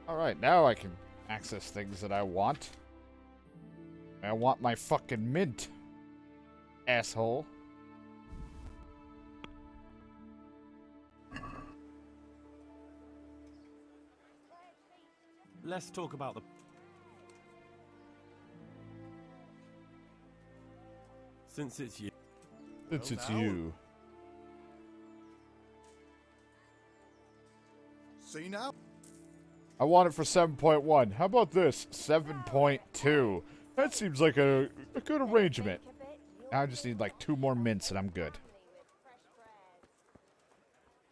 Alright, now I can access things that I want. I want my fucking mint, asshole. Let's talk about the... Since it's you. Since it's you. See now? I want it for 7.1. How about this? 7.2. That seems like a good arrangement. Now I just need like 2 more mints and I'm good.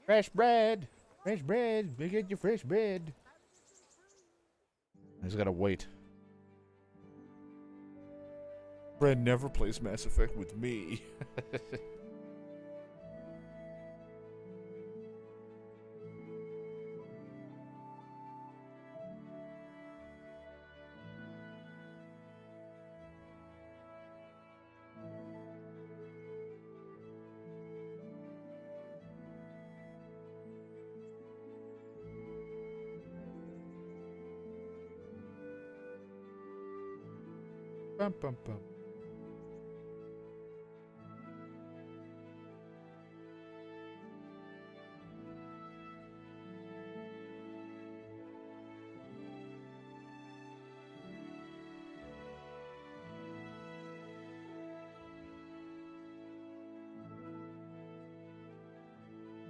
Fresh bread. Fresh bread. We get your fresh bread. I just gotta wait. Brad never plays Mass Effect with me. Bum, bum, bum.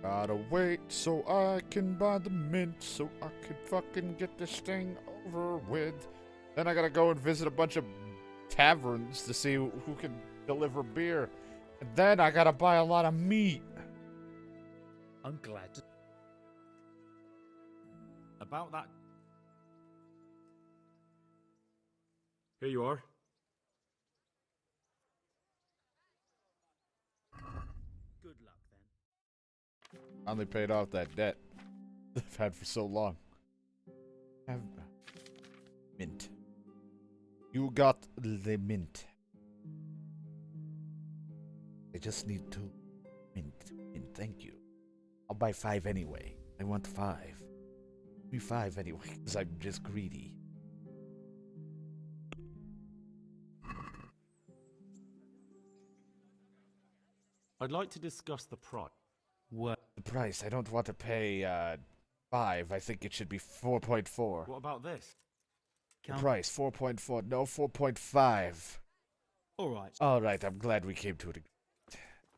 Gotta wait so I can buy the mint, so I can fucking get this thing over with. Then I gotta go and visit a bunch of taverns to see who can deliver beer. And then I gotta buy a lot of meat. I'm glad to... About that... Here you are. Good luck, then. Finally paid off that debt I've had for so long. Have mint. You got the mint. I just need 2 mint. Mint, thank you. I'll buy 5 anyway. I want 5. Give me 5 anyway, because I'm just greedy. I'd like to discuss the price. What? The price, I don't want to pay 5. I think it should be 4.4. What about this? The price, 4.4. No, 4.5. Alright. Alright, I'm glad we came to it.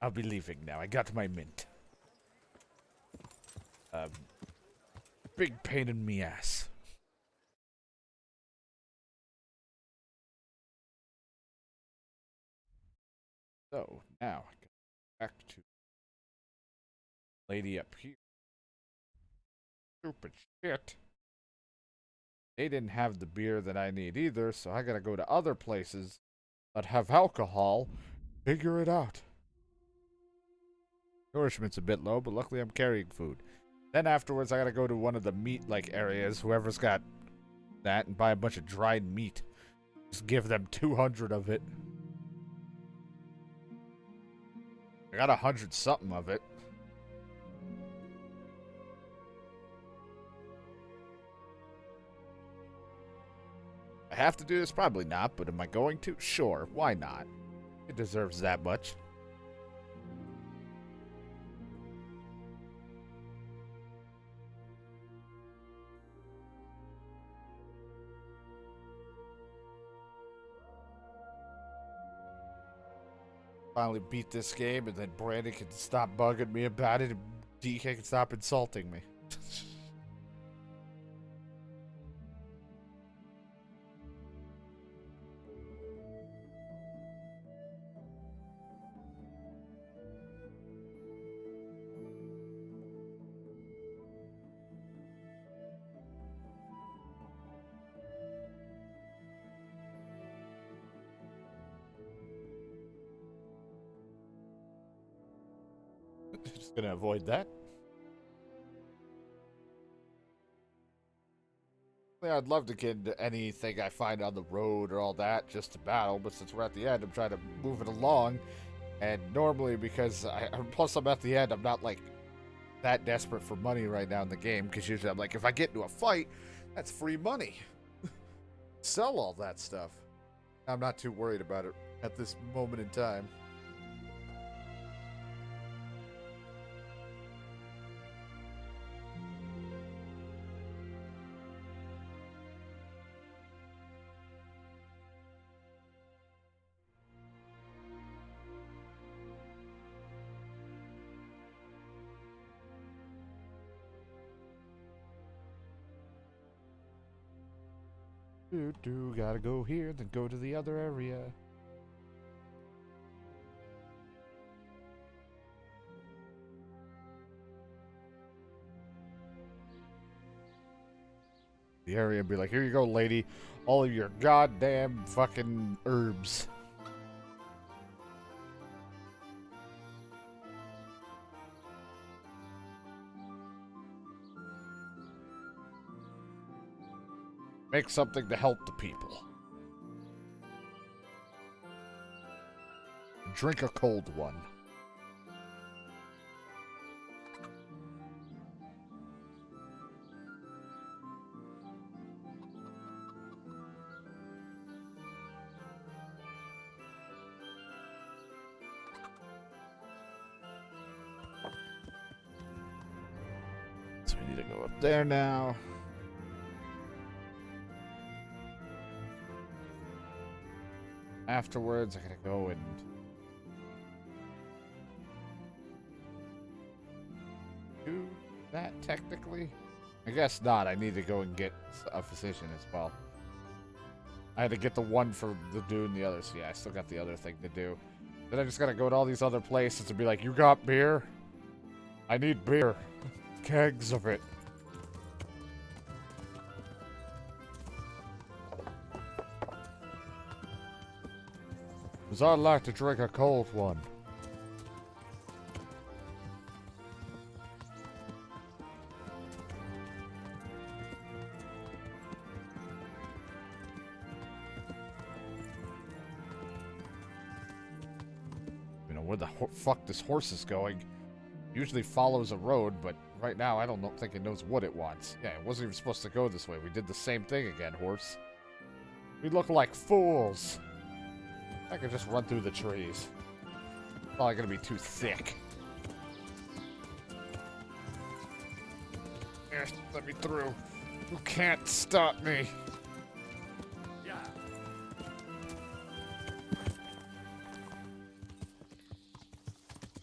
I'll be leaving now. I got my mint. Big pain in me ass. So, now, I go back to lady up here. Stupid shit. They didn't have the beer that I need either, so I gotta go to other places that have alcohol. Figure it out. Nourishment's a bit low, but luckily I'm carrying food. Then afterwards, I gotta go to one of the meat-like areas, whoever's got that, and buy a bunch of dried meat. Just give them 200 of it. I got 100-something of it. I have to do this? Probably not, but am I going to? Sure, why not? It deserves that much. Finally beat this game, and then Brandon can stop bugging me about it, and DK can stop insulting me. Just gonna avoid that. Yeah, I'd love to get into anything I find on the road or all that just to battle, but since we're at the end, I'm trying to move it along. And normally, because plus I'm at the end, I'm not like that desperate for money right now in the game, because usually I'm like, if I get into a fight, That's free money. Sell all that stuff. I'm not too worried about it at this moment in time. Gotta go here, then go to the other area. The area and be like, here you go, lady. All of your goddamn fucking herbs. Make something to help the people. Drink a cold one. So we need to go up there now. Afterwards, I gotta go and do that technically. I guess not. I need to go and get a physician as well. I had to get the one for the dude and the other, so yeah, I still got the other thing to do. Then I just gotta go to all these other places and be like, you got beer? I need beer. Kegs of it. Because I'd like to drink a cold one. You know, where the fuck this horse is going. Usually follows a road, but right now I don't think it knows what it wants. Yeah, it wasn't even supposed to go this way. We did the same thing again, horse. We look like fools. I could just run through the trees. Probably gonna be too thick. Yes, let me through. You can't stop me. Yeah.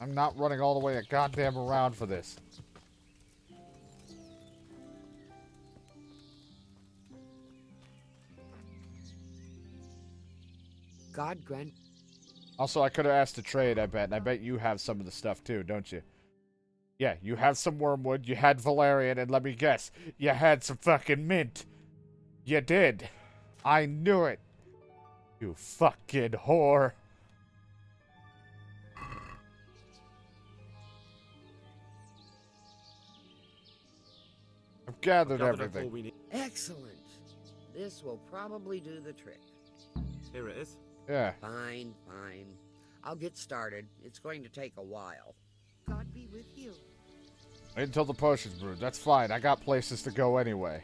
I'm not running all the way a goddamn around for this. God grant. Also, I could have asked to trade, I bet. And I bet you have some of the stuff too, don't you? Yeah, you have some wormwood, you had valerian, and let me guess, you had some fucking mint. You did. I knew it. You fucking whore. I've gathered Gathered up all everything. we need. Excellent. This will probably do the trick. Here it is. Yeah. Fine, fine. I'll get started. It's going to take a while. God be with you. Wait until the potion's brewed. That's fine. I got places to go anyway.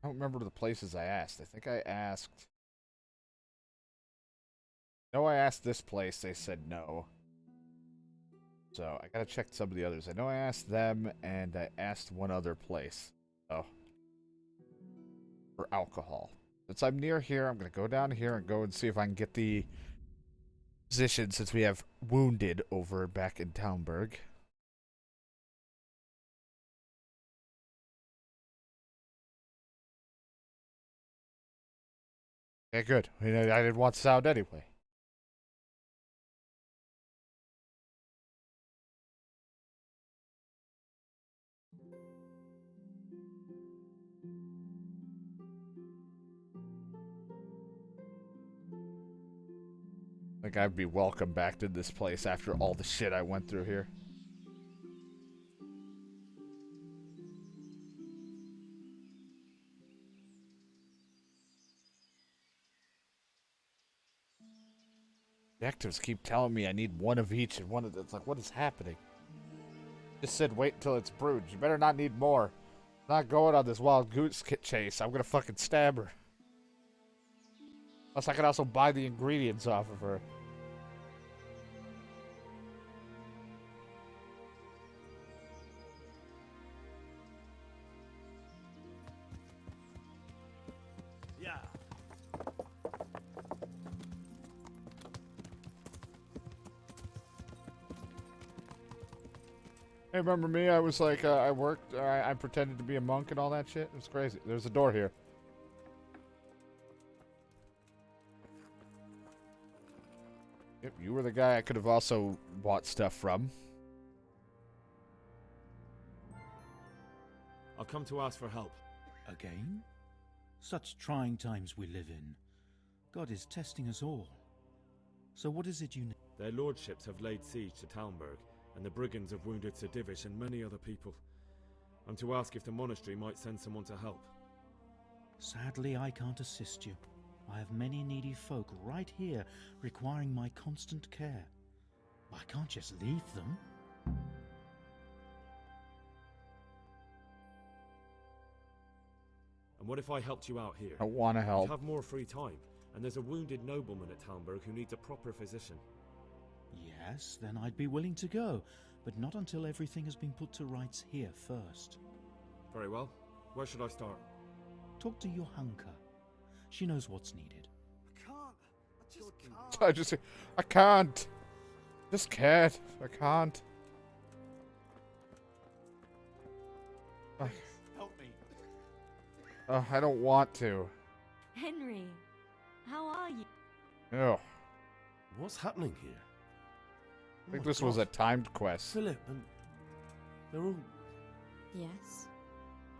I don't remember the places I asked. I think I asked... No, I asked this place. They said no. So, I gotta check some of the others. I know I asked them, and I asked one other place. Oh. For alcohol. Since I'm near here, I'm gonna go down here and go and see if I can get the position, since we have wounded over back in Townburg. Okay, good. I didn't want sound anyway. I think I'd be welcome back to this place after all the shit I went through here. Objectives keep telling me I need one of each and one of it's like, what is happening? Just said wait until it's brewed. You better not need more. I'm not going on this wild goose chase. I'm gonna fucking stab her. Plus, I can also buy the ingredients off of her. Yeah. Hey, remember me? I was like, I worked, I pretended to be a monk and all that shit. It was crazy. There's a door here. Yep, you were the guy I could have also bought stuff from. I'll come to ask for help. Again? Such trying times we live in. God is testing us all. So what is it you need? Their lordships have laid siege to Talmberg, and the brigands have wounded Sir Divish and many other people. I'm to ask if the monastery might send someone to help. Sadly, I can't assist you. I have many needy folk right here requiring my constant care. I can't just leave them. And what if I helped you out here? I want to You'd help. have more free time, and there's a wounded nobleman at Talmberg who needs a proper physician. Yes, then I'd be willing to go, but not until everything has been put to rights here first. Very well. Where should I start? Talk to your hunker. She knows what's needed. I can't. Just can't. I can't. Help me. I don't want to. Henry, how are you? Ew. What's happening here? I think this was a timed quest. Philip, and they're all... Yes.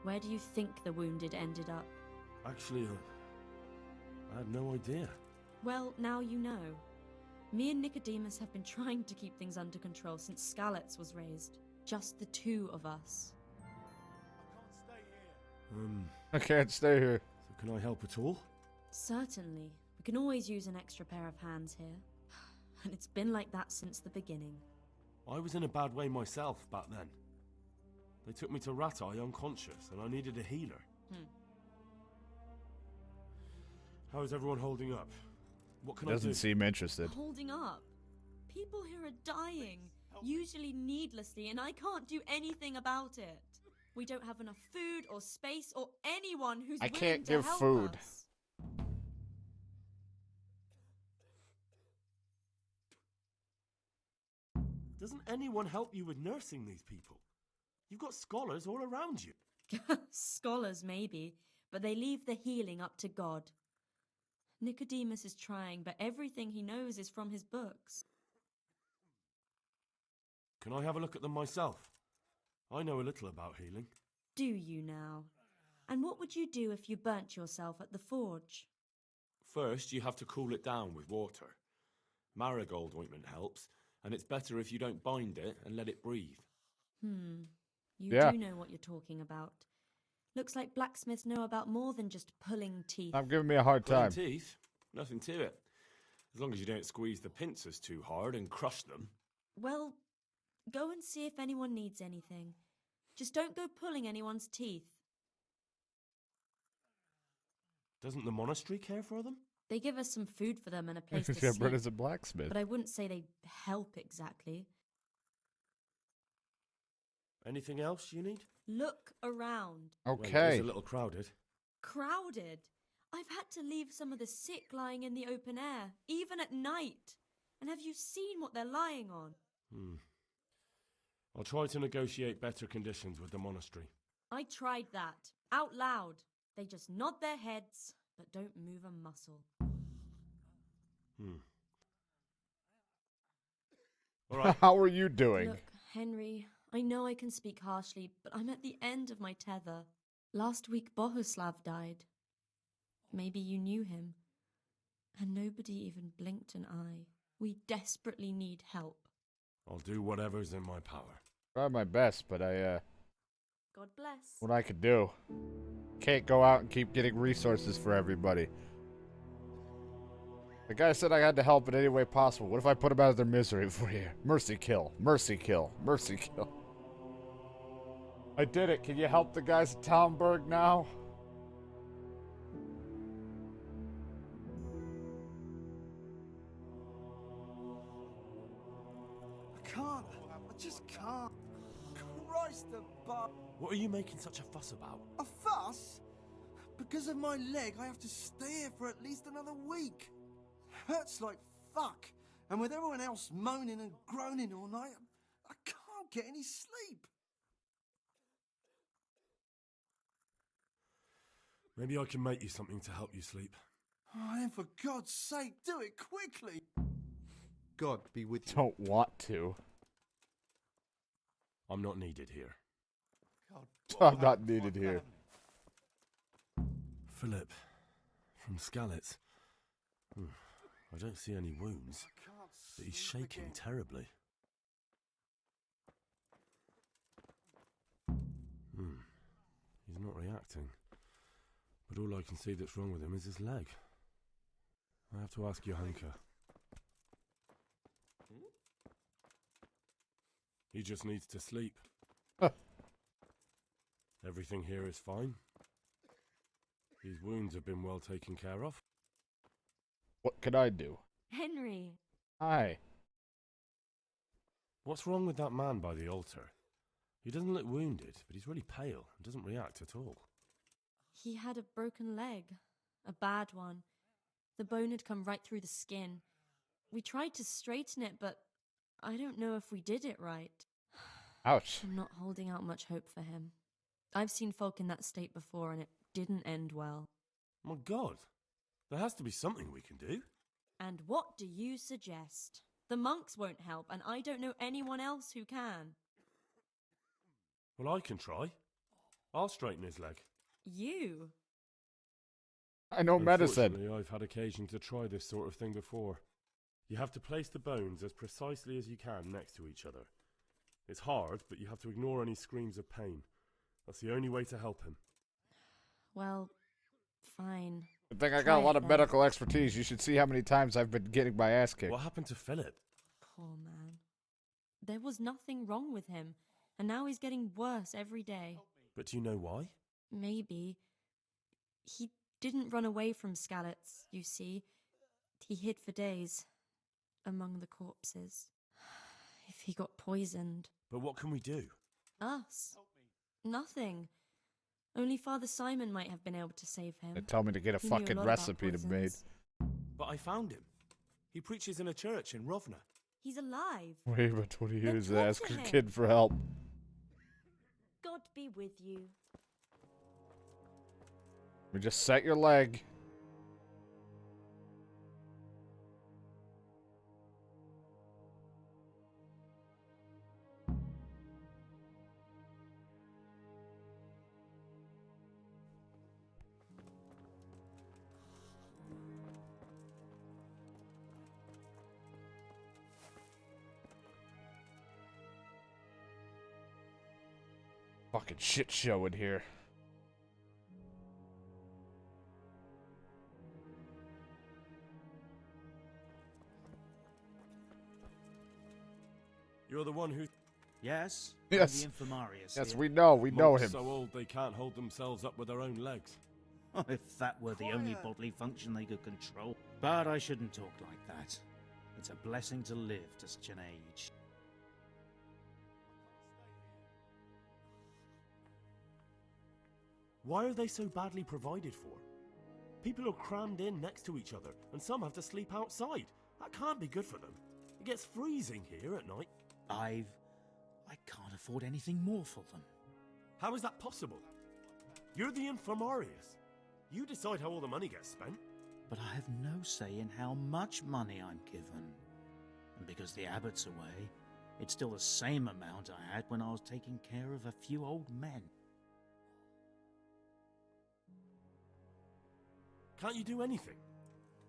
Where do you think the wounded ended up? Actually, I had no idea. Well, now you know. Me and Nicodemus have been trying to keep things under control since Skalitz was raised. Just the two of us. I can't stay here. So can I help at all? Certainly. We can always use an extra pair of hands here. And it's been like that since the beginning. I was in a bad way myself back then. They took me to Ratai unconscious, and I needed a healer. How is everyone holding up? What can I do? Doesn't seem interested. Holding up. People here are dying, usually needlessly, and I can't do anything about it. We don't have enough food or space or anyone who's I willing can't to give help food. us. Doesn't anyone help you with nursing these people? You've got scholars all around you. Scholars, maybe, but they leave the healing up to God. Nicodemus is trying, but everything he knows is from his books. Can I have a look at them myself? I know a little about healing. Do you now? And what would you do if you burnt yourself at the forge? First, you have to cool it down with water. Marigold ointment helps, and it's better if you don't bind it and let it breathe. You Yeah. do know what you're talking about. Looks like blacksmiths know about more than just pulling teeth. I'm giving me a hard Pulling time. teeth? Nothing to it. As long as you don't squeeze the pincers too hard and crush them. Well, go and see if anyone needs anything. Just don't go pulling anyone's teeth. Doesn't the monastery care for them? They give us some food for them and a place to Yeah, Brett sleep. is a blacksmith. But I wouldn't say they help exactly. Anything else you need? Look around. Well, it Okay. is a little crowded. Crowded. I've had to leave some of the sick lying in the open air, even at night. And have you seen what they're lying on? I'll try to negotiate better conditions with the monastery. I tried that. Out loud. They just nod their heads, but don't move a muscle. All right. How are you doing? Look, Henry, I know I can speak harshly, but I'm at the end of my tether. Last week Bohuslav died. Maybe you knew him. And nobody even blinked an eye. We desperately need help. I'll do whatever's in my power. Try my best, but God bless. what I could do. Can't go out and keep getting resources for everybody. The guy said I had to help in any way possible. What if I put him out of their misery for you? Mercy kill. Mercy kill. Mercy kill. I did it. Can you help the guys at Talmberg now? I can't. I just can't. Christ above. What are you making such a fuss about? A fuss? Because of my leg, I have to stay here for at least another week. Hurts like fuck. And with everyone else moaning and groaning all night, I can't get any sleep. Maybe I can make you something to help you sleep. Oh, then for God's sake, do it quickly. God be with you. Don't want to. I'm not needed here. God, I'm not needed here. Philip, from Skalitz. I don't see any wounds, but he's shaking terribly. He's not reacting. But all I can see that's wrong with him is his leg. I have to ask Johanka. He just needs to sleep. Everything here is fine. His wounds have been well taken care of. What can I do? Henry! Hi. What's wrong with that man by the altar? He doesn't look wounded, but he's really pale and doesn't react at all. He had a broken leg. A bad one. The bone had come right through the skin. We tried to straighten it, but I don't know if we did it right. Ouch. I'm not holding out much hope for him. I've seen folk in that state before, and it didn't end well. My God, there has to be something we can do. And what do you suggest? The monks won't help, and I don't know anyone else who can. Well, I can try. I'll straighten his leg. You? I know medicine. Unfortunately, I've had occasion to try this sort of thing before. You have to place the bones as precisely as you can next to each other. It's hard, but you have to ignore any screams of pain. That's the only way to help him. Well, fine. Good thing I Try got a lot it of then. medical expertise. You should see how many times I've been getting my ass kicked. What happened to Philip? Poor man. There was nothing wrong with him, and now he's getting worse every day. But do you know why? Maybe. He didn't run away from Skalitz, you see. He hid for days, among the corpses. If he got poisoned. But what can we do? Us? Nothing. Only Father Simon might have been able to save him. They tell me to get a He knew fucking lot about recipe to make. poisons. But I found him. He preaches in a church in Rovna. He's alive. Wait about 20 Then years to talk ask to your him. kid for help. God be with you. We just set your leg. Fucking shit show in here. You're the one who... Yes? Yes. I'm the Infirmarius Yes, here. we know monks him. so old they can't hold themselves up with their own legs. Oh, if that were the only bodily function they could control. But I shouldn't talk like that. It's a blessing to live to such an age. Why are they so badly provided for? People are crammed in next to each other, and some have to sleep outside. That can't be good for them. It gets freezing here at night. I can't afford anything more for them. How is that possible? You're the Infirmarius. You decide how all the money gets spent. But I have no say in how much money I'm given. And because the abbot's away, it's still the same amount I had when I was taking care of a few old men. Can't you do anything?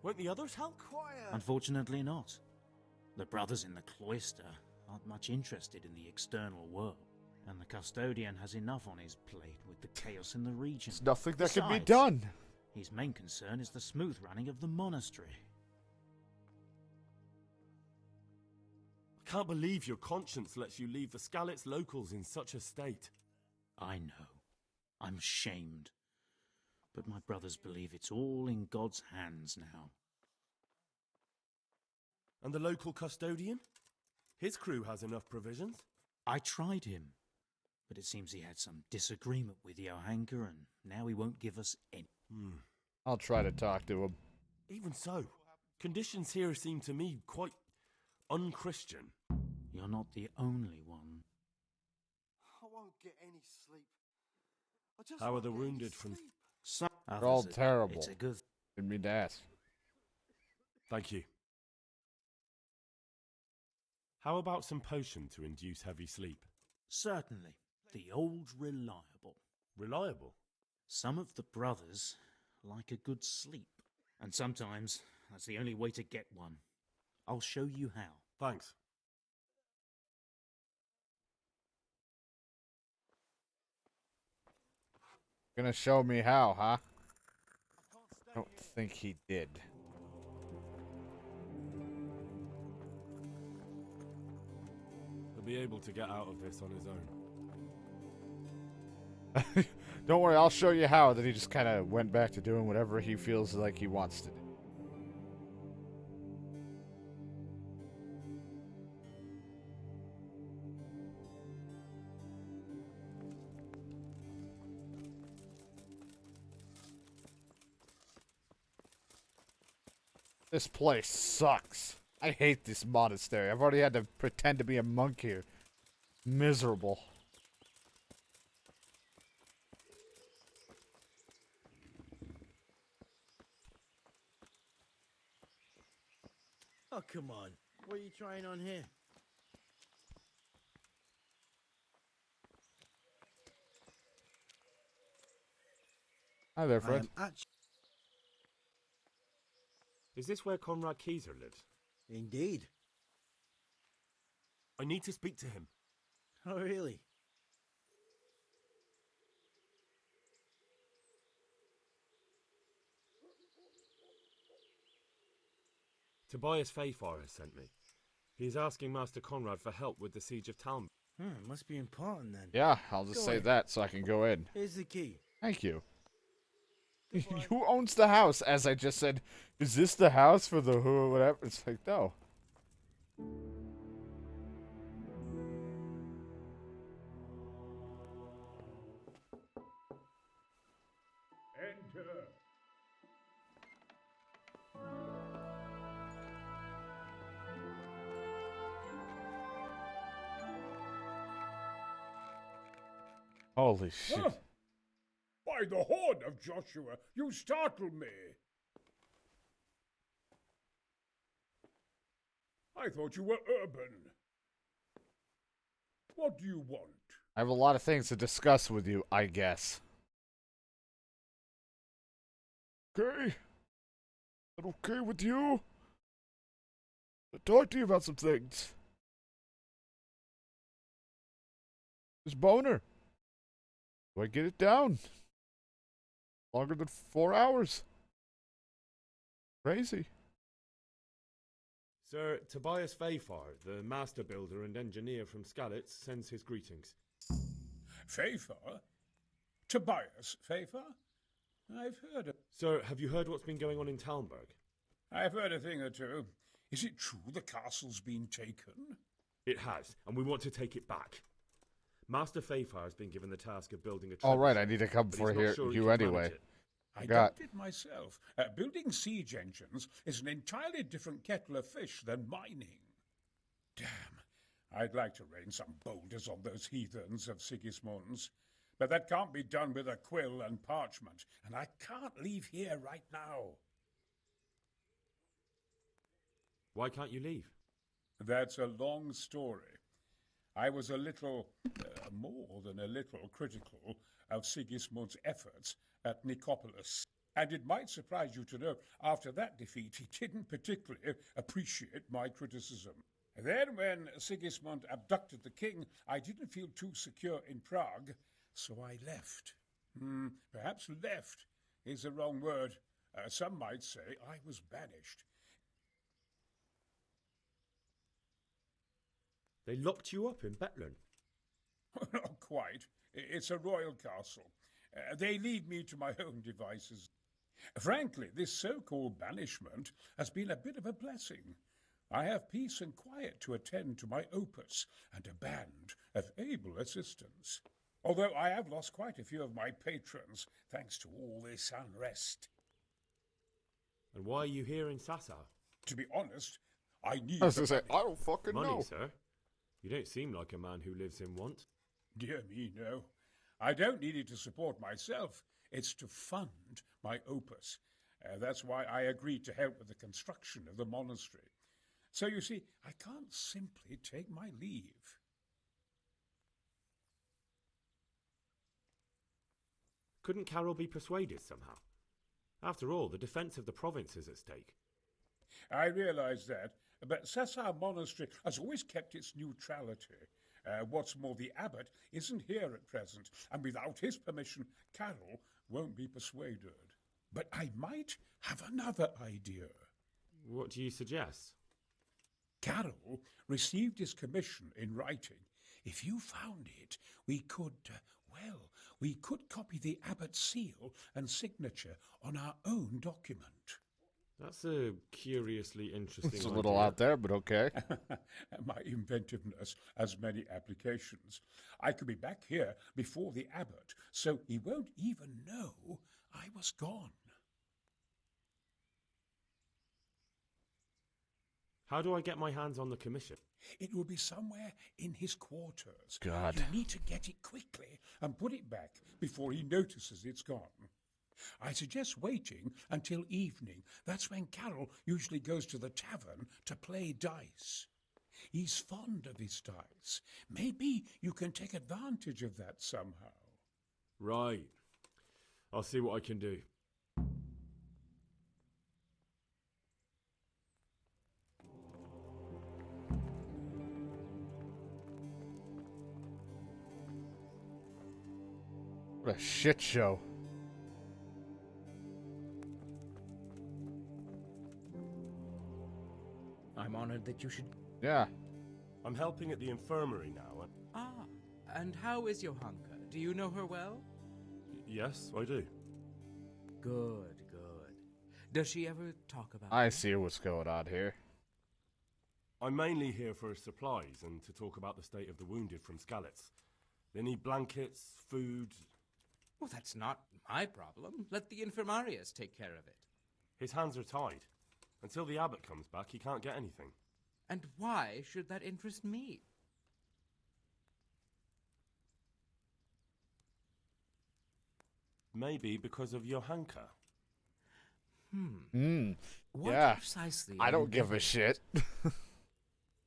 Won't the others help? Quiet. Unfortunately not. The brothers in the cloister aren't much interested in the external world, and the custodian has enough on his plate with the chaos in the region. There's nothing that can be Besides, done. His main concern is the smooth running of the monastery. can't believe your conscience lets you leave the Skalitz locals in such a state. I know. I'm ashamed. But my brothers believe it's all in God's hands now. And the local custodian? His crew has enough provisions. I tried him, but it seems he had some disagreement with Johanka, and now he won't give us any. I'll try to talk to him. Even so, conditions here seem to me quite unchristian. You're not the only one. I won't get any sleep. I just How are won't the get any wounded from... sleep. Some They're all others terrible. It's a good. Didn't mean to ask. Thank you. How about some potion to induce heavy sleep? Certainly. The old reliable. Reliable? Some of the brothers like a good sleep. And sometimes that's the only way to get one. I'll show you how. Thanks. Gonna show me how, huh? I don't think he did. He'll be able to get out of this on his own. Don't worry, I'll show you how. Then he just kind of went back to doing whatever he feels like he wants to do. This place sucks. I hate this monastery. I've already had to pretend to be a monk here. Miserable. Oh, come on. What are you trying on here? Hi there, Fred. Is this where Conrad Keyser lives? Indeed. I need to speak to him. Oh, really? Tobias Fayfar has sent me. He is asking Master Conrad for help with the siege of Talm. Must be important then. Yeah, I'll just Go say ahead. that so I can go in. Here's the key. Thank you. Who owns the house? As I just said, is this the house for the who or whatever? It's like, no. Enter. Holy shit. Huh. By the horn of Joshua, you startle me. I thought you were urban. What do you want? I have a lot of things to discuss with you, I guess. Okay. Is that okay with you? I'll talk to you about some things. This boner. Do I get it down? Longer than 4 hours. Crazy. Sir Tobias Fayfar, the master builder and engineer from Skalitz, sends his greetings. Fayfar? Tobias Fayfar? I've heard of... Sir, have you heard what's been going on in Talmberg? I've heard a thing or two. Is it true the castle's been taken? It has, and we want to take it back. Master Fayfar has been given the task of building a... All right, I need to come but for he's not here sure he you can manage anyway. it. I Got- doubt it myself. Building siege engines is an entirely different kettle of fish than mining. Damn, I'd like to rain some boulders on those heathens of Sigismund's. But that can't be done with a quill and parchment, and I can't leave here right now. Why can't you leave? That's a long story. I was a little, more than a little, critical of Sigismund's efforts at Nicopolis. And it might surprise you to know, after that defeat, he didn't particularly appreciate my criticism. Then, when Sigismund abducted the king, I didn't feel too secure in Prague, so I left. Perhaps left is the wrong word. Some might say I was banished. They locked you up in Bethlem. Not quite. It's a royal castle. They leave me to my own devices. Frankly, this so-called banishment has been a bit of a blessing. I have peace and quiet to attend to my opus and a band of able assistants. Although I have lost quite a few of my patrons thanks to all this unrest. And why are you here in Sassa? To be honest, I need I was the gonna say, money. I don't fucking Money, know. sir? You don't seem like a man who lives in want. Dear me, no. I don't need it to support myself. It's to fund my opus. That's why I agreed to help with the construction of the monastery. So you see, I can't simply take my leave. Couldn't Carol be persuaded somehow? After all, the defence of the province is at stake. I realise that, but Sassa Monastery has always kept its neutrality. What's more, the abbot isn't here at present, and without his permission, Carol won't be persuaded. But I might have another idea. What do you suggest? Carol received his commission in writing. If you found it, we could copy the abbot's seal and signature on our own document. That's a curiously interesting It's a little idea. out there, but okay. My inventiveness has many applications. I could be back here before the abbot, so he won't even know I was gone. How do I get my hands on the commission? It will be somewhere in his quarters. God. You need to get it quickly and put it back before he notices it's gone. I suggest waiting until evening. That's when Carol usually goes to the tavern to play dice. He's fond of his dice. Maybe you can take advantage of that somehow. Right. I'll see what I can do. What a shit show. I'm honored that you should... Yeah. I'm helping at the infirmary now. Ah, and how is Johanka? Do you know her well? Yes, I do. Good, good. Does she ever talk about I you? see what's going on here. I'm mainly here for supplies and to talk about the state of the wounded from Skalitz. They need blankets, food. Well, that's not my problem. Let the infirmarius take care of it. His hands are tied. Until the abbot comes back, he can't get anything. And why should that interest me? Maybe because of Johanka. What Yeah. precisely? I are don't you give a getting shit.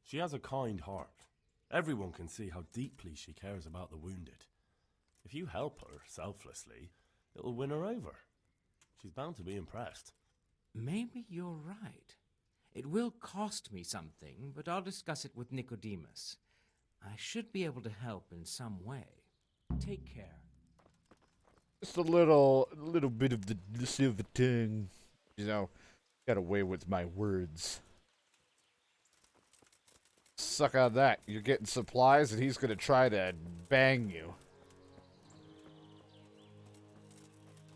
She has a kind heart. Everyone can see how deeply she cares about the wounded. If you help her selflessly, it'll win her over. She's bound to be impressed. Maybe you're right. It will cost me something, but I'll discuss it with Nicodemus. I should be able to help in some way. Take care. Just a little bit of the silver tongue. You know, got away with my words. Suck on that. You're getting supplies and he's gonna try to bang you.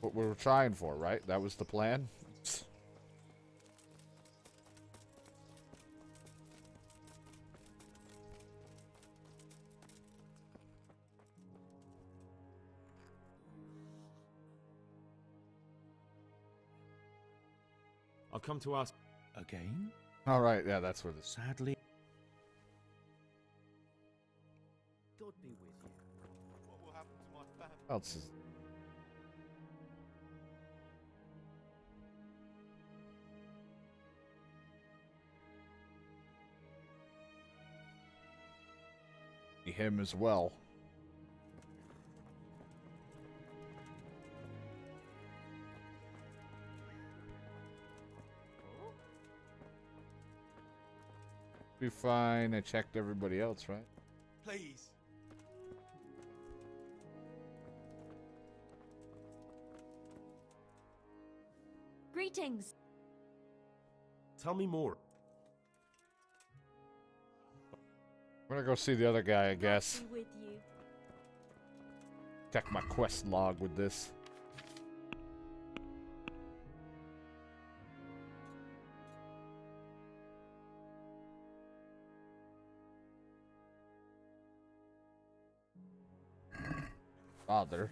What we were trying for, right? That was the plan? I've come to ask... Again? Alright, yeah, that's where this... Sadly, God be with you. What will happen to my family? else is... him as well. Be fine. I checked everybody else, right? Please. Greetings. Tell me more. I'm gonna go see the other guy, I guess. With you. Check my quest log with this. Father.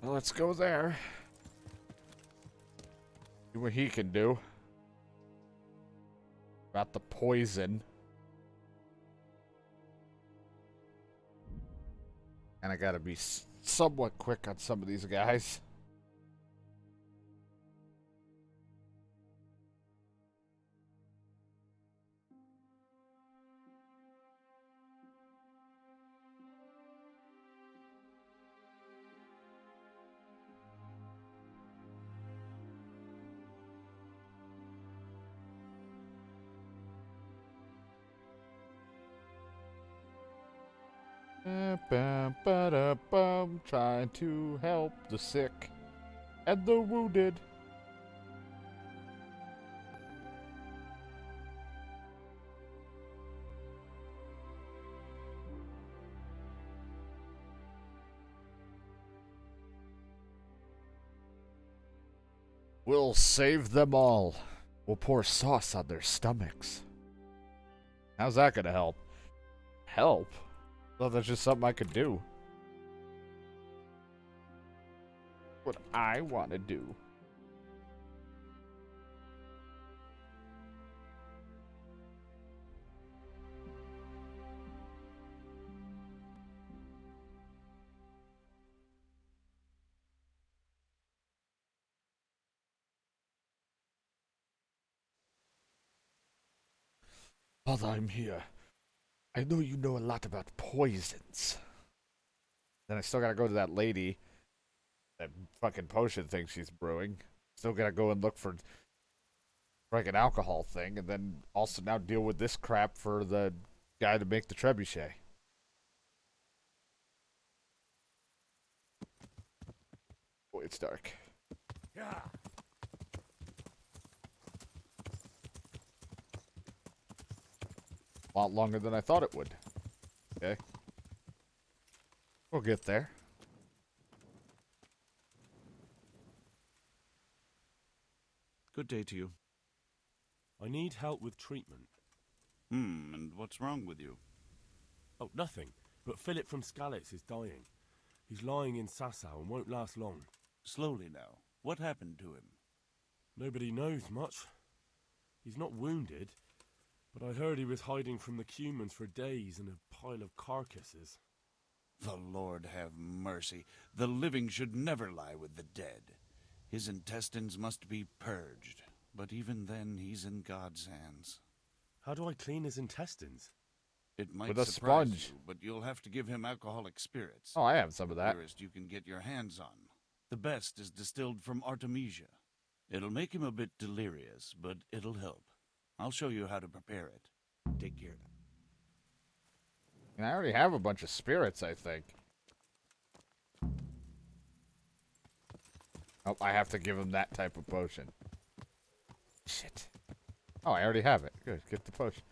Well, let's go there. See what he can do. About the poison. And I gotta be somewhat quick on some of these guys. Trying to help the sick and the wounded. We'll save them all. We'll pour sauce on their stomachs. How's that gonna help? Help? Well, that's just something I could do. What I want to do. While I'm here, I know you know a lot about poisons. Then I still gotta go to that lady. That fucking potion thing she's brewing. Still gotta go and look for like an alcohol thing, and then also now deal with this crap for the guy to make the trebuchet. Boy, it's dark. Yeah. A lot longer than I thought it would. Okay. We'll get there. Good day to you. I need help with treatment. And what's wrong with you? Oh, nothing. But Philip from Skalitz is dying. He's lying in Sasau and won't last long. Slowly now. What happened to him? Nobody knows much. He's not wounded, but I heard he was hiding from the Cumans for days in a pile of carcasses. The Lord have mercy. The living should never lie with the dead. His intestines must be purged, but even then he's in God's hands. How do I clean his intestines? It might With a surprise sponge. you, but you'll have to give him alcoholic spirits. Oh, I have some of The that. purest you can get your hands on. The best is distilled from Artemisia. It'll make him a bit delirious, but it'll help. I'll show you how to prepare it. Take care. And I already have a bunch of spirits, I think. Oh, I have to give him that type of potion. Shit. Oh, I already have it. Good, get the potion.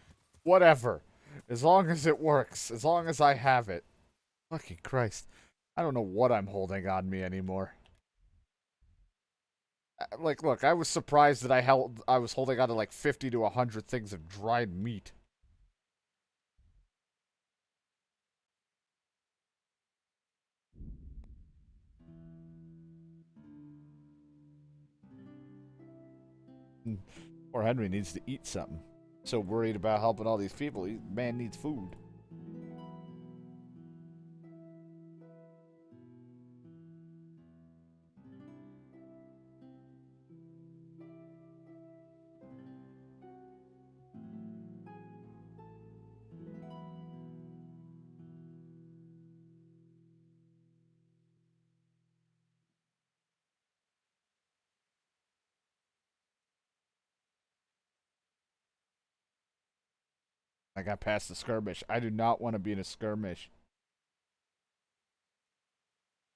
Whatever. As long as it works. As long as I have it. Fucking Christ. I don't know what I'm holding on me anymore. Like, look, I was surprised that I was holding on to like 50 to 100 things of dried meat. Poor Henry needs to eat something. So worried about helping all these people, man needs food. I got past the skirmish. I do not want to be in a skirmish.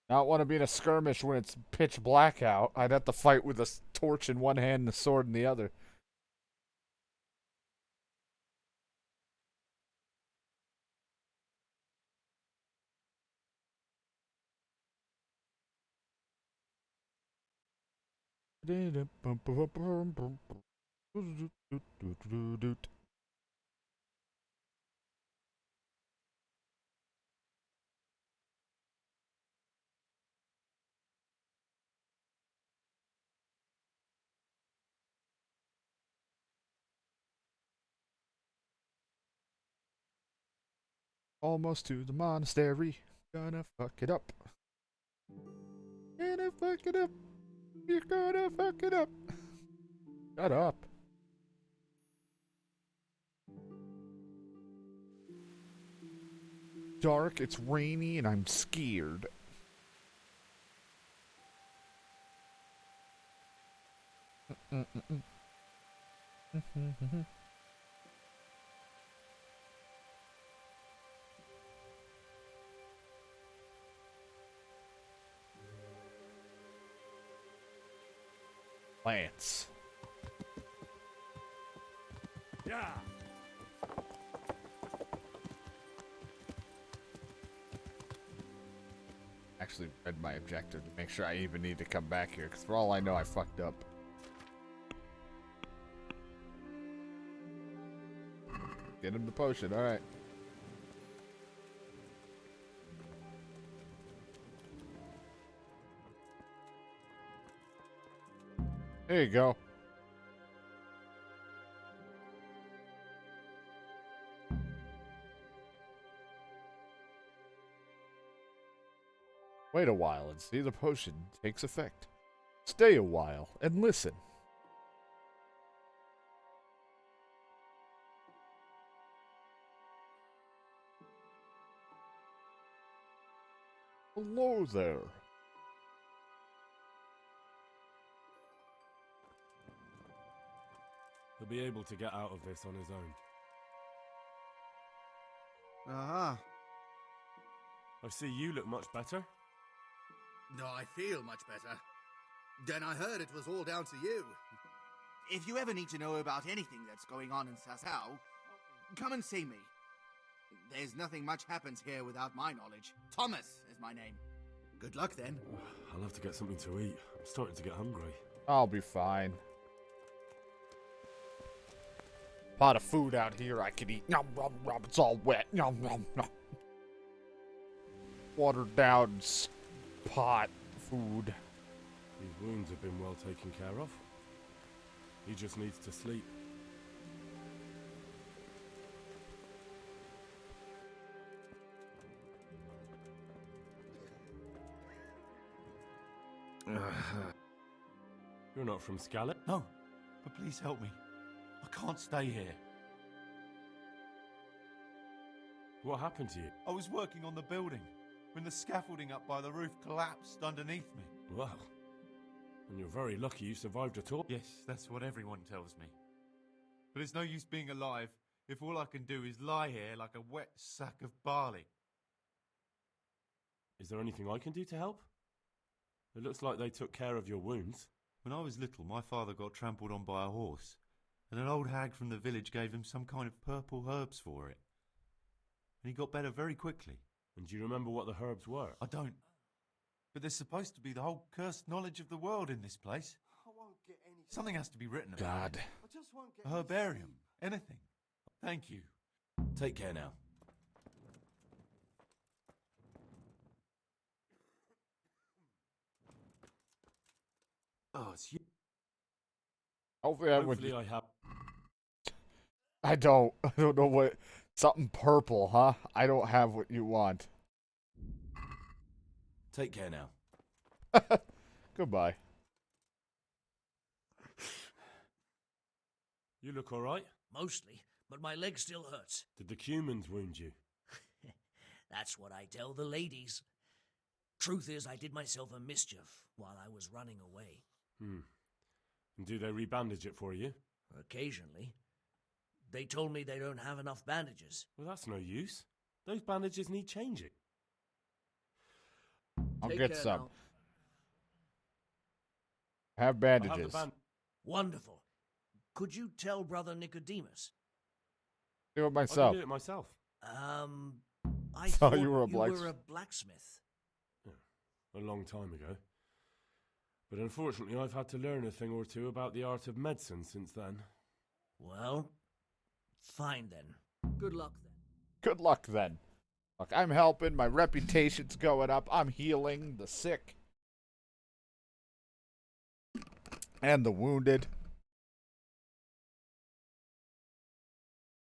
Not want to be in a skirmish when it's pitch black out. I'd have to fight with a torch in one hand and a sword in the other. Almost to the monastery. Gonna fuck it up. Gonna fuck it up. You're gonna fuck it up. Shut up. Dark, it's rainy, and I'm scared. Plants. Yeah. Actually read my objective to make sure I even need to come back here, because for all I know, I fucked up. Get him the potion, alright. There you go. Wait a while and see the potion takes effect. Stay a while and listen. Hello there. He'll be able to get out of this on his own. Aha. I see you look much better. No, I feel much better. Then I heard it was all down to you. If you ever need to know about anything that's going on in Sasau, come and see me. There's nothing much happens here without my knowledge. Thomas is my name. Good luck then. I'll have to get something to eat. I'm starting to get hungry. I'll be fine. Pot of food out here I could eat. Yum, yum, yum. It's all wet. Yum, yum, yum. Watered down pot food. His wounds have been well taken care of. He just needs to sleep. You're not from Scarlet? No, but please help me. I can't stay here. What happened to you? I was working on the building when the scaffolding up by the roof collapsed underneath me. Well, and you're very lucky you survived at all. Yes, that's what everyone tells me. But it's no use being alive if all I can do is lie here like a wet sack of barley. Is there anything I can do to help? It looks like they took care of your wounds. When I was little, my father got trampled on by a horse, and an old hag from the village gave him some kind of purple herbs for it. And he got better very quickly. And do you remember what the herbs were? I don't. But there's supposed to be the whole cursed knowledge of the world in this place. I won't get any. Something has to be written about God. it. I just won't get A herbarium. Anything. Thank you. Take care now. Oh, it's you. Hopefully Hopefully I have. I don't know what. Something purple, huh? I don't have what you want. Take care now. Goodbye. You look all right. Mostly, but my leg still hurts. Did the humans wound you? That's what I tell the ladies. Truth is, I did myself a mischief while I was running away. And do they rebandage it for you? Occasionally. They told me they don't have enough bandages. Well, that's no use. Those bandages need changing. I'll Take get care some. now. Have bandages. Wonderful. Could you tell Brother Nicodemus? Do it I myself. can do it myself. I thought you were a blacksmith. A long time ago. But unfortunately, I've had to learn a thing or two about the art of medicine since then. Well, fine then. Good luck then. Good luck then. Look, I'm helping. My reputation's going up. I'm healing the sick and the wounded.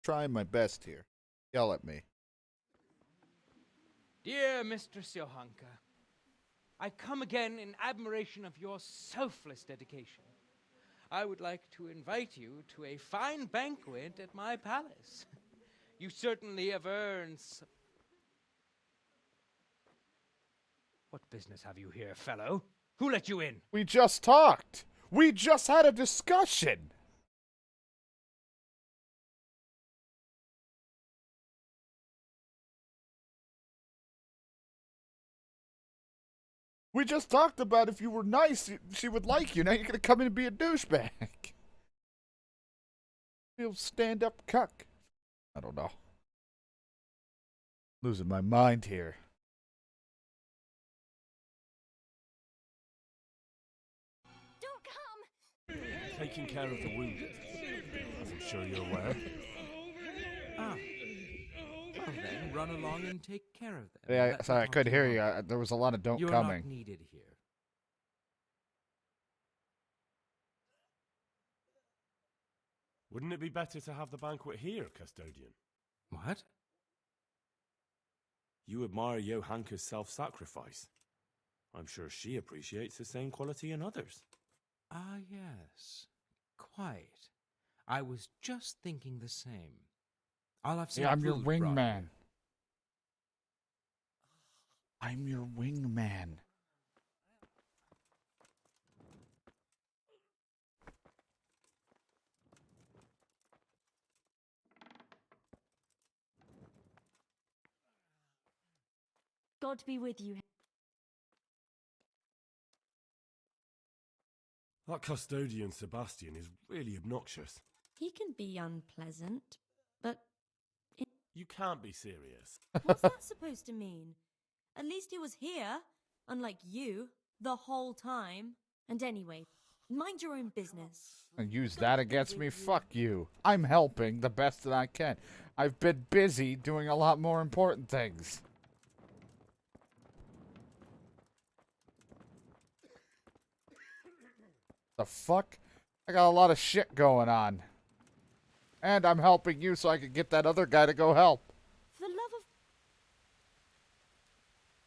Trying my best here. Yell at me. Dear Mistress Johanka, I come again in admiration of your selfless dedication. I would like to invite you to a fine banquet at my palace. You certainly have earned What business have you here, fellow? Who let you in? We just talked. We just had a discussion. We just talked about if you were nice, she would like you. Now you're gonna come in and be a douchebag. Real stand-up cuck. I don't know. Losing my mind here. Don't come! Taking care of the wounded, as I'm sure you're aware. Ah. Well then, run along and take care of them. Yeah, Let sorry, me I talk couldn't to hear your you. uncle. There was a lot of don't You're coming. not needed here. Wouldn't it be better to have the banquet here, custodian? What? You admire Johanka's self-sacrifice. I'm sure she appreciates the same quality in others. Ah, yes. Quite. I was just thinking the same. I'll have some Yeah, I'm your food brought wingman. here. I'm your wingman. God be with you. That custodian Sebastian is really obnoxious. He can be unpleasant, but You can't be serious. what's that supposed to mean? At least he was here, unlike you, the whole time. And anyway, mind your own business. And use that against me? Fuck you. I'm helping the best that I can. I've been busy doing a lot more important things. The fuck? I got a lot of shit going on. And I'm helping you so I can get that other guy to go help. For love of...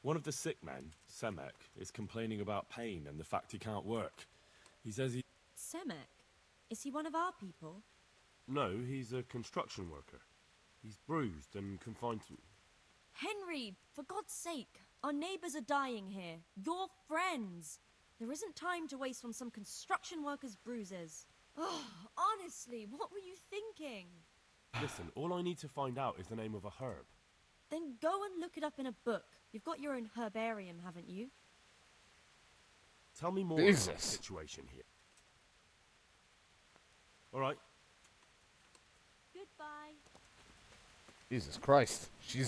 One of the sick men, Semek, is complaining about pain and the fact he can't work. He says he... Semek? Is he one of our people? No, he's a construction worker. He's bruised and confined to... Henry, for God's sake, our neighbors are dying here. Your friends. There isn't time to waste on some construction worker's bruises. Oh, honestly, what were you thinking? Listen, all I need to find out is the name of a herb. Then go and look it up in a book. You've got your own herbarium, haven't you? Tell me more about the Jesus. situation here. All right. Goodbye. Jesus Christ. She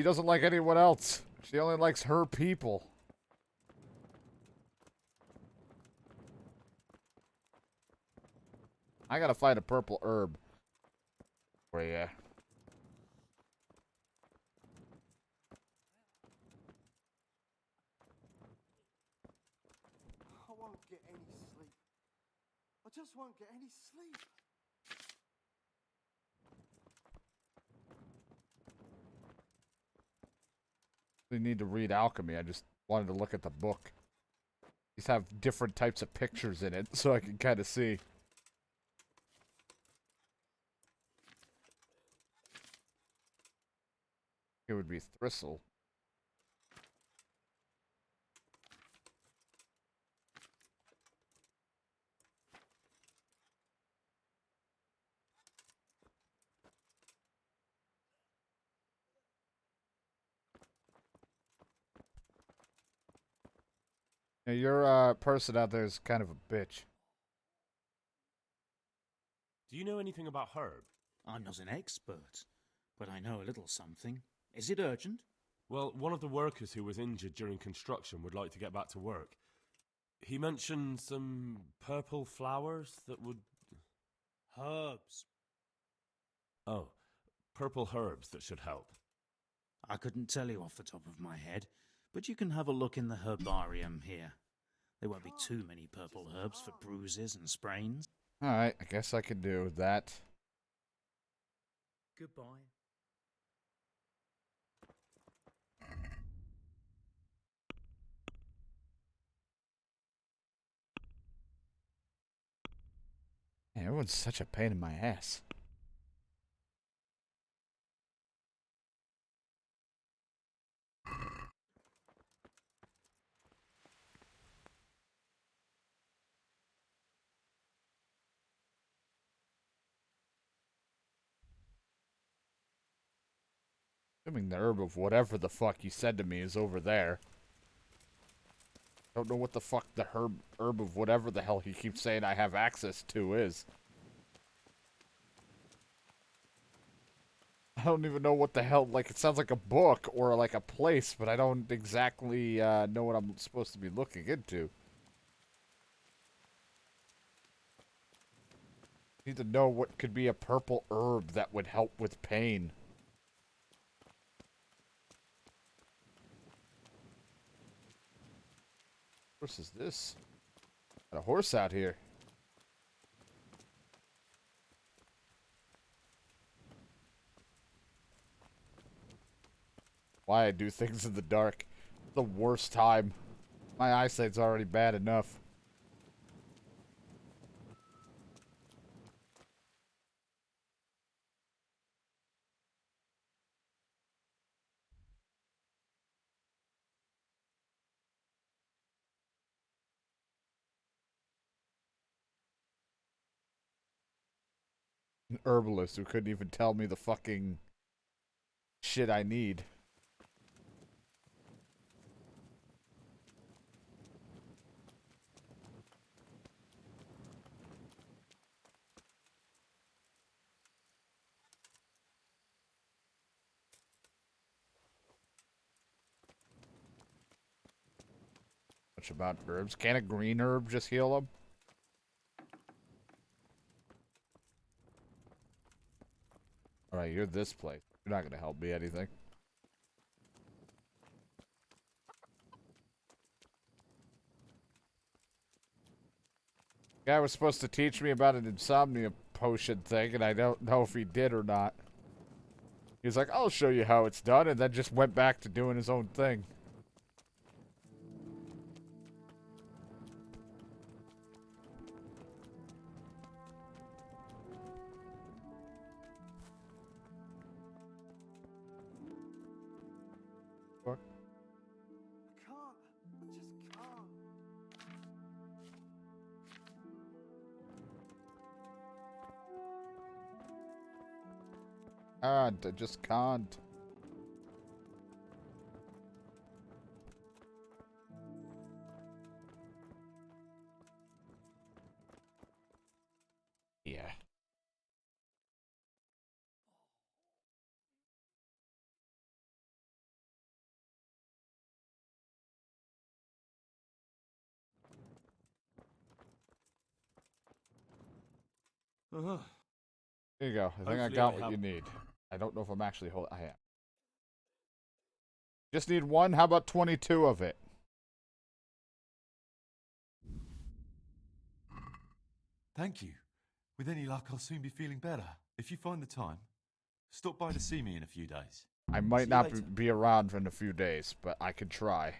doesn't like anyone else. She only likes her people. I gotta find a purple herb. For ya. I won't get any sleep. I just won't get any sleep. We need to read alchemy. I just wanted to look at the book. These have different types of pictures in it, so I can kind of see. It would be Thistle. Now, your person out there is kind of a bitch. Do you know anything about herb? I'm not an expert, but I know a little something. Is it urgent? Well, one of the workers who was injured during construction would like to get back to work. He mentioned some purple flowers that would... Herbs. Oh, purple herbs that should help. I couldn't tell you off the top of my head, but you can have a look in the herbarium here. There won't be too many purple herbs for bruises and sprains. Alright, I guess I could do that. Goodbye. Man, everyone's such a pain in my ass. Assuming the herb of whatever the fuck you said to me is over there. Don't know what the fuck the herb of whatever the hell he keeps saying I have access to is. I don't even know what the hell, like, it sounds like a book or like a place, but I don't exactly know what I'm supposed to be looking into. Need to know what could be a purple herb that would help with pain. What horse is this? Got a horse out here. Why I do things in the dark. The worst time. My eyesight's already bad enough. An herbalist who couldn't even tell me the fucking shit I need. Much about herbs. Can a green herb just heal them? Alright, you're this place. You're not gonna help me anything. Guy was supposed to teach me about an insomnia potion thing, and I don't know if he did or not. He was like, I'll show you how it's done, and then just went back to doing his own thing. Fuck. I just can't. Yeah. Uh-huh. There you go. I think I Hopefully got I what help. you need. I don't know if I'm actually holding. I am. Just need one. How about 22 of it? Thank you. With any luck, I'll soon be feeling better. If you find the time, stop by to see me in a few days. I See might you not later. be around in a few days, but I could try.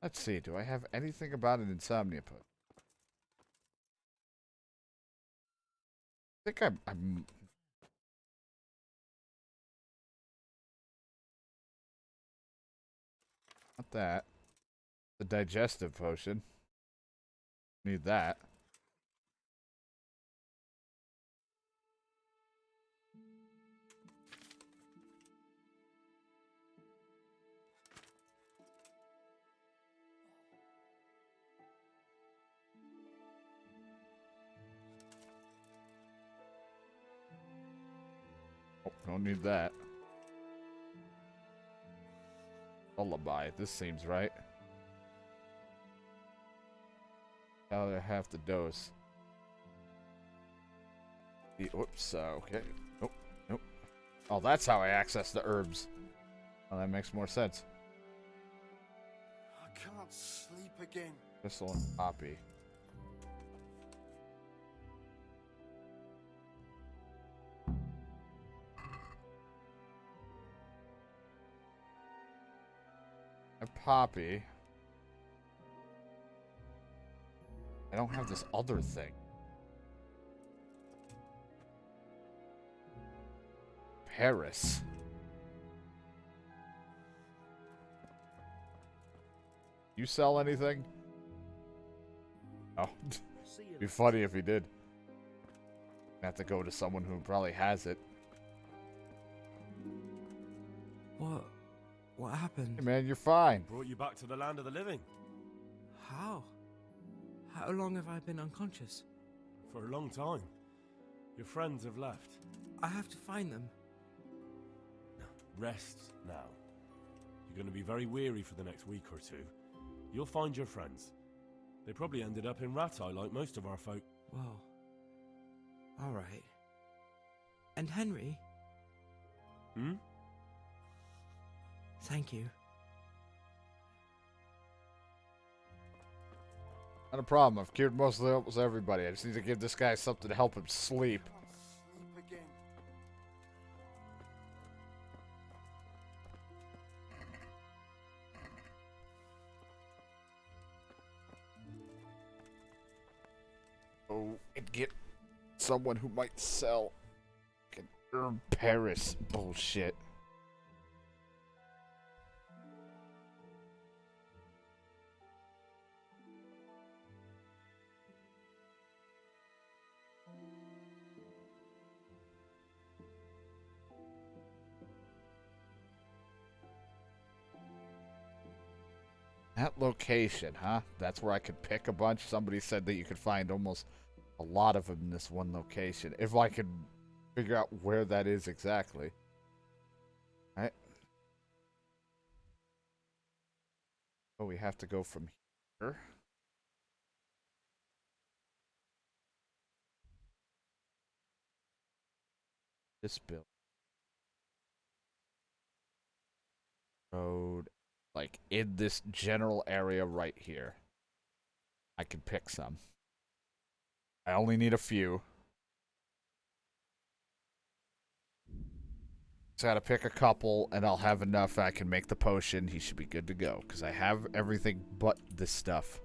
Let's see. Do I have anything about an insomnia put? I think I'm not that. The digestive potion. Need that. Oh, don't need that. Lullaby. This seems right. Now half the dose. Whoops. Okay. Nope. Nope. Oh, that's how I access the herbs. Oh, that makes more sense. I can't sleep again. Thistle and poppy. A poppy. I don't have this other thing. Paris. You sell anything? Oh, be funny if he did. Have to go to someone who probably has it. What happened? Hey man, you're fine. Brought you back to the land of the living. How? How long have I been unconscious? For a long time. Your friends have left. I have to find them. Rest now. You're going to be very weary for the next week or two. You'll find your friends. They probably ended up in Ratai like most of our folk. Well, all right. And Henry? Hmm? Thank you. Not a problem. I've cured mostly almost everybody. I just need to give this guy something to help him sleep. Sleep again. Oh, and get someone who might sell herb Paris bullshit. That location, huh? That's where I could pick a bunch. Somebody said that you could find almost a lot of them in this one location. If I could figure out where that is exactly. All right. Oh, we have to go from here. This building. Road. Like, in this general area right here. I can pick some. I only need a few. Just gotta pick a couple, and I'll have enough. I can make the potion. He should be good to go, because I have everything but this stuff.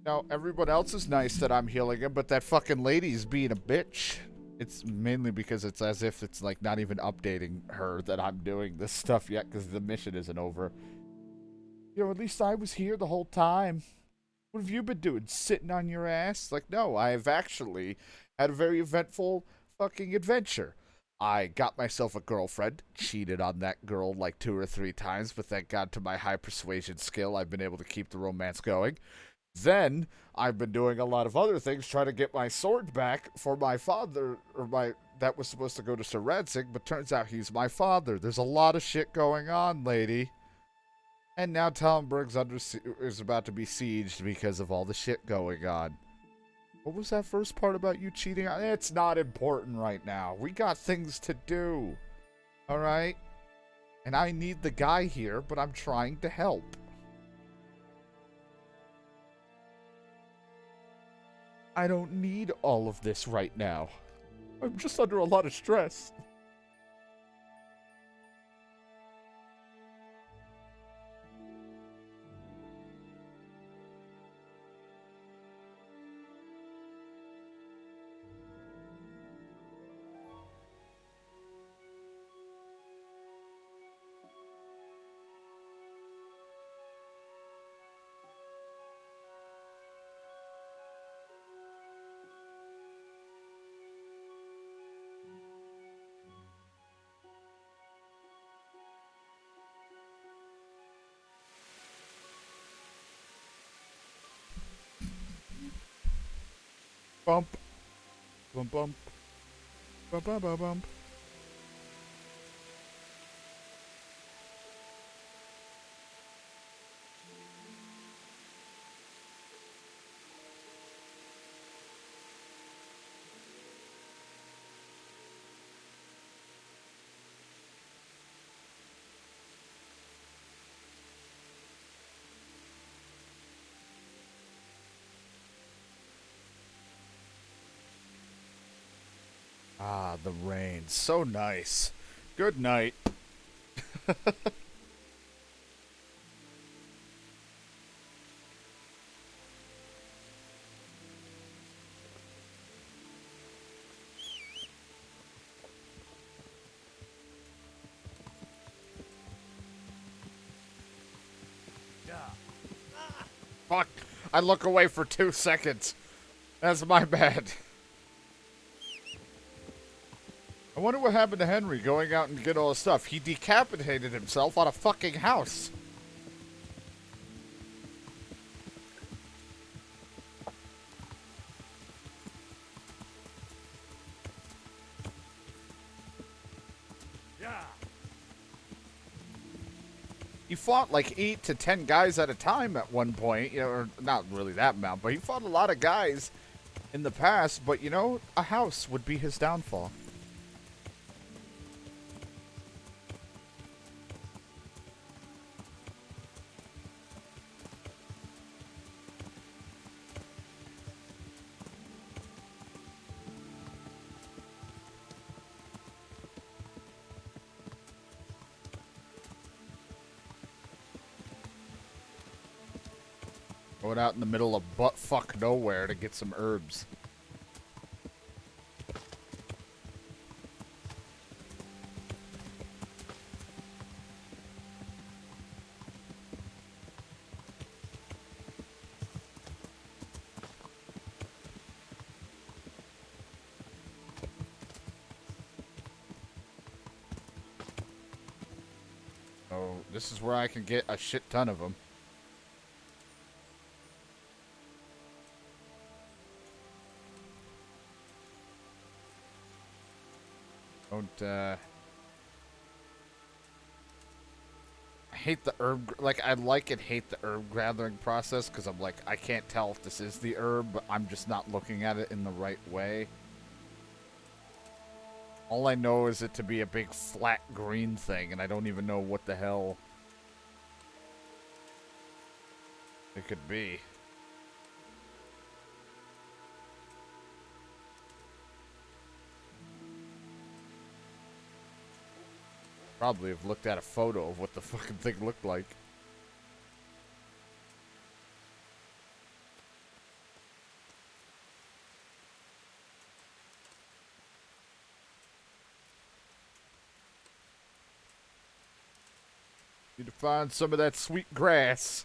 Now, everyone else is nice that I'm healing him, but that fucking lady's being a bitch. It's mainly because it's as if it's like not even updating her that I'm doing this stuff yet because the mission isn't over. You know, at least I was here the whole time. What have you been doing? Sitting on your ass? Like, no, I've actually had a very eventful fucking adventure. I got myself a girlfriend, cheated on that girl like 2 or 3 times, but thank God to my high persuasion skill, I've been able to keep the romance going. Then, I've been doing a lot of other things, trying to get my sword back for my father, that was supposed to go to Sir Radsig, but turns out he's my father. There's a lot of shit going on, lady. And now Talmberg's is about to be sieged because of all the shit going on. What was that first part about you cheating? It's not important right now. We got things to do. Alright? And I need the guy here, but I'm trying to help. I don't need all of this right now. I'm just under a lot of stress. Bump. Bump, bump. Bump, bump, bump, bump. Ah, the rain. So nice. Good night. Fuck. I look away for 2 seconds. That's my bad. I wonder what happened to Henry going out and get all his stuff. He decapitated himself on a fucking house. Yeah. He fought like 8 to 10 guys at a time at one point. You know, or not really that amount, but he fought a lot of guys in the past. But, you know, a house would be his downfall. Going out in the middle of butt-fuck nowhere to get some herbs. Oh, this is where I can get a shit ton of them. I hate the herb, like, I like and hate the herb gathering process, because I'm like, I can't tell if this is the herb, but I'm just not looking at it in the right way. All I know is it to be a big flat green thing, and I don't even know what the hell it could be. Probably have looked at a photo of what the fucking thing looked like. Need to find some of that sweet grass.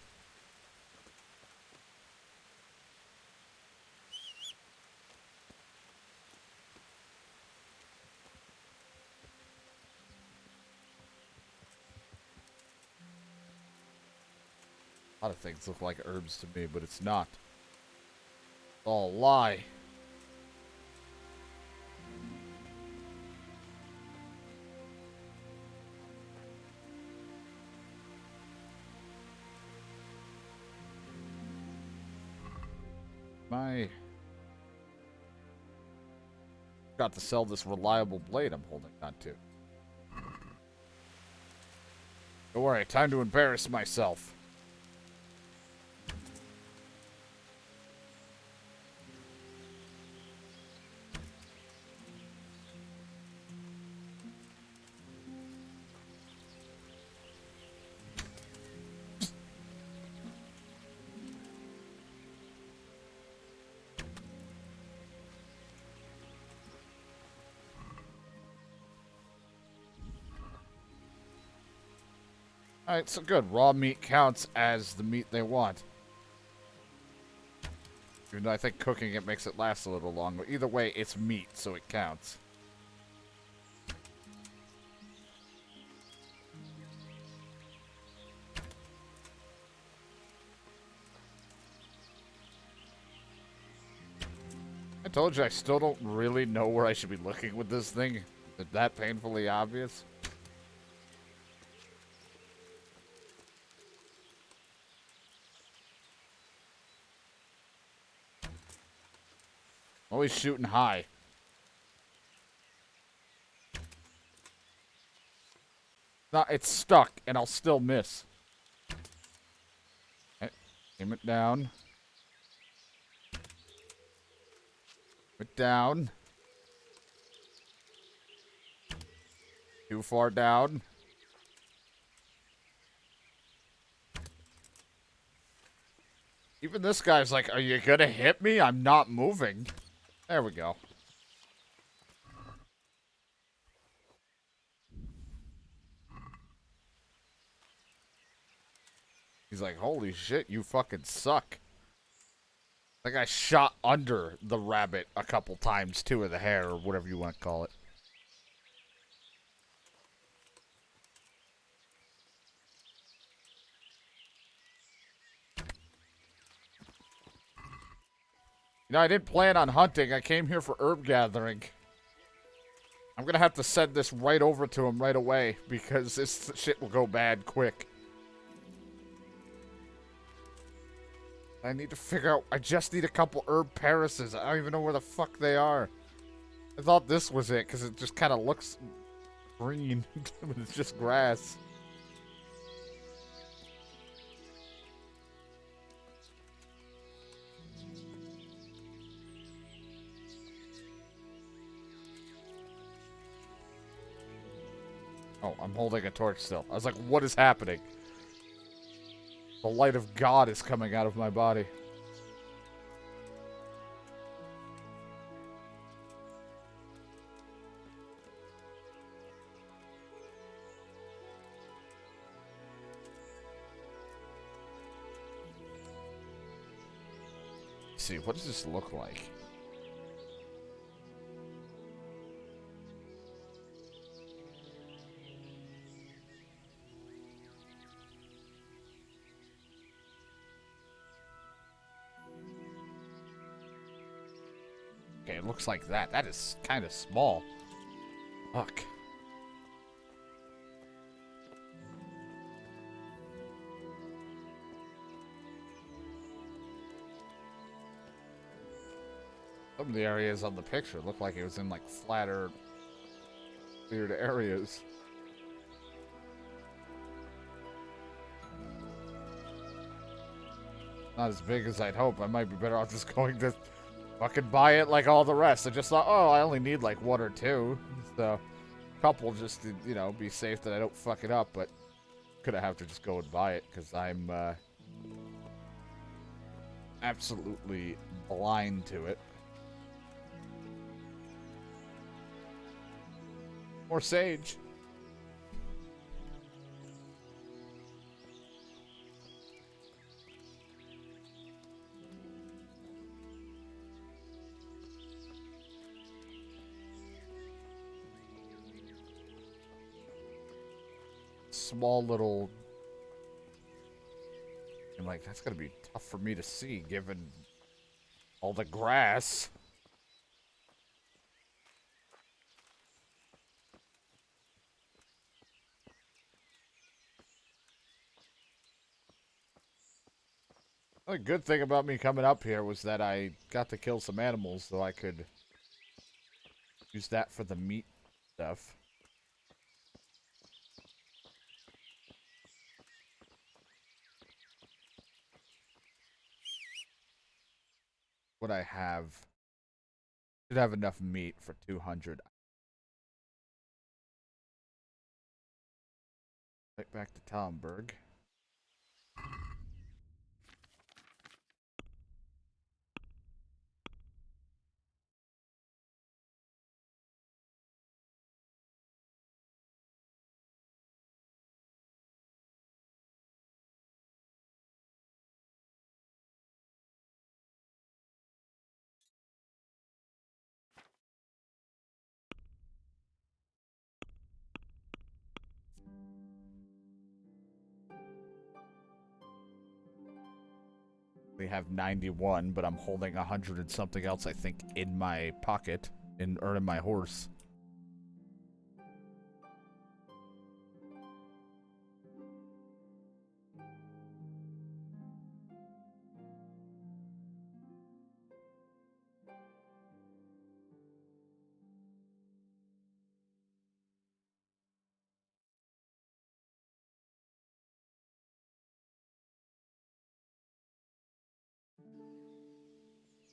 A lot of things look like herbs to me, but it's not. It's all a lie. Got to sell this reliable blade I'm holding on to. Don't worry, time to embarrass myself. Alright, so good. Raw meat counts as the meat they want. Even though I think cooking it makes it last a little longer. Either way, it's meat, so it counts. told you I still don't really know where I should be looking with this thing. Is it that painfully obvious? Always shooting high. No, it's stuck, and I'll still miss. Okay, aim it down. Aim it down. Too far down. Even this guy's like, are you gonna hit me? I'm not moving. There we go. He's like, holy shit, you fucking suck. That guy shot under the rabbit a couple times, too, or the hare, or whatever you want to call it. You know, I didn't plan on hunting. I came here for herb gathering. I'm gonna have to send this right over to him right away, because this shit will go bad quick. I need to figure out... I just need a couple herb parises. I don't even know where the fuck they are. I thought this was it, because it just kind of looks green. It's just grass. Oh, I'm holding a torch still. I was like, what is happening? The light of God is coming out of my body. Let's see, what does this look like? Okay, it looks like that. That is kind of small. Fuck. Some of the areas on the picture look like it was in like flatter, weird areas. Not as big as I'd hope. I might be better off just going to fucking buy it like all the rest. I just thought, oh, I only need like one or two. So, a couple just to, you know, be safe that I don't fuck it up. But, gonna have to just go and buy it because I'm absolutely blind to it. More sage. Small little... I'm like, that's gonna be tough for me to see given all the grass. The good thing about me coming up here was that I got to kill some animals, so I could use that for the meat stuff. What I have should have enough meat for 200. Right back to Talmberg. We have 91, but I'm holding 100 and something else, I think, in my pocket, or in my horse.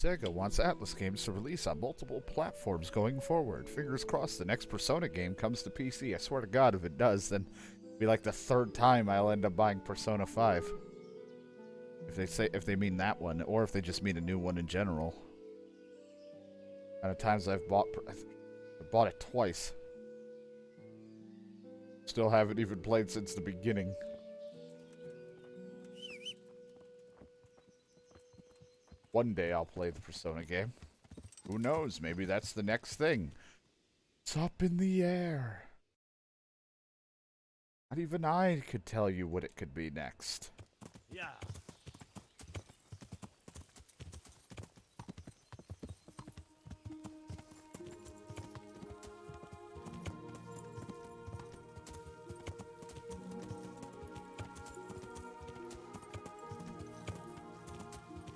Sega wants Atlas games to release on multiple platforms going forward. Fingers crossed the next Persona game comes to PC. I swear to God, if it does, then it'll be like the third time I'll end up buying Persona 5. If they mean that one, or if they just mean a new one in general. Amount of times I bought it twice. Still haven't even played since the beginning. One day I'll play the Persona game. Who knows? Maybe that's the next thing. It's up in the air. Not even I could tell you what it could be next. Yeah.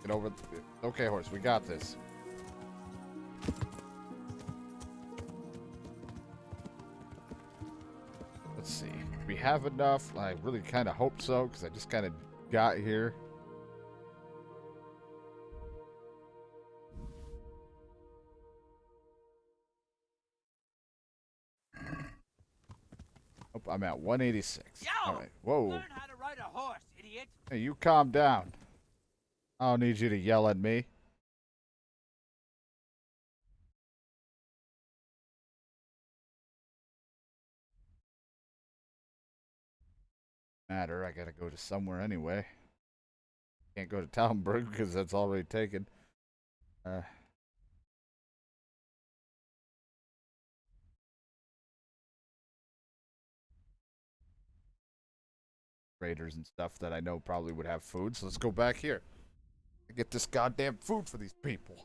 Get over. Okay, horse, we got this. Let's see. We have enough. I really kind of hope so, because I just kind of got here. Oh, I'm at 186. Yo! All right. Whoa. Learn how to ride a horse, idiot. Hey, you calm down. I don't need you to yell at me. Matter, I gotta go to somewhere anyway. Can't go to Talmberg because that's already taken. Raiders and stuff that I know probably would have food, so let's go back here. Get this goddamn food for these people.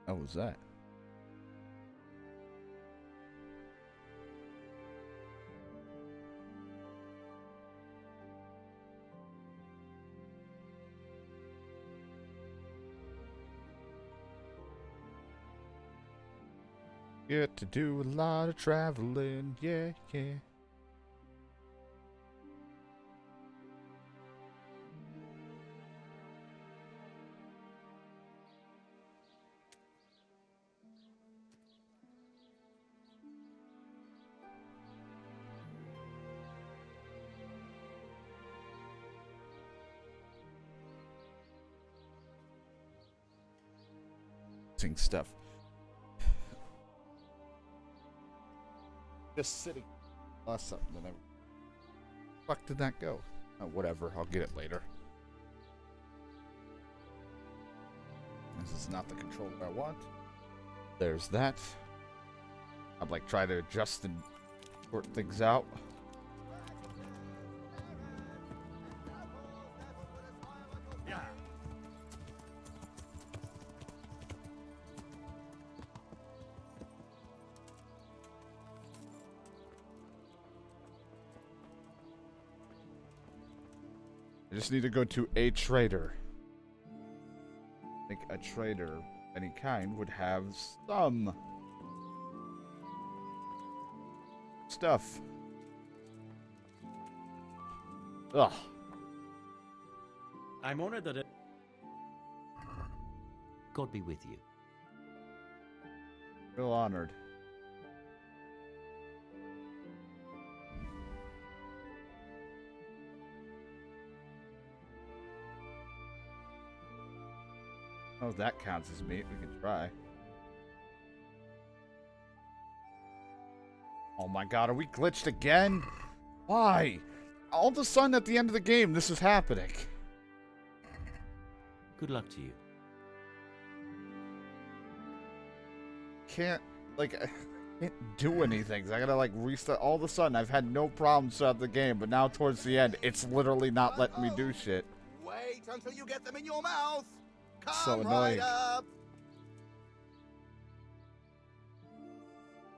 What was that? Get to do a lot of traveling, yeah, yeah. Stuff. Just sitting. Lost something that never. Fuck did that go? Oh, whatever. I'll get it later. This is not the controller I want. There's that. I'd like try to adjust and sort things out. I just need to go to a trader. I think a trader of any kind would have some stuff. Ugh. I'm honored that it... God be with you. Feel honored. Oh, that counts as meat. We can try. Oh my god, are we glitched again? Why? All of a sudden at the end of the game, this is happening. Good luck to you. Can't, like, I can't do anything. I gotta, like, restart. All of a sudden, I've had no problems throughout the game, but now towards the end, it's literally not letting me do shit. Wait until you get them in your mouth. Come So annoying. right up.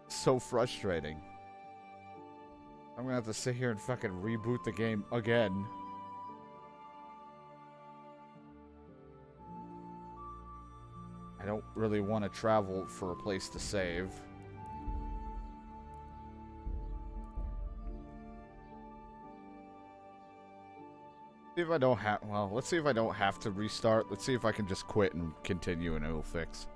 So frustrating. I'm gonna have to sit here and fucking reboot the game again. I don't really want to travel for a place to save. See if I don't have, well, let's see if I don't have to restart. Let's see if I can just quit and continue and it'll fix.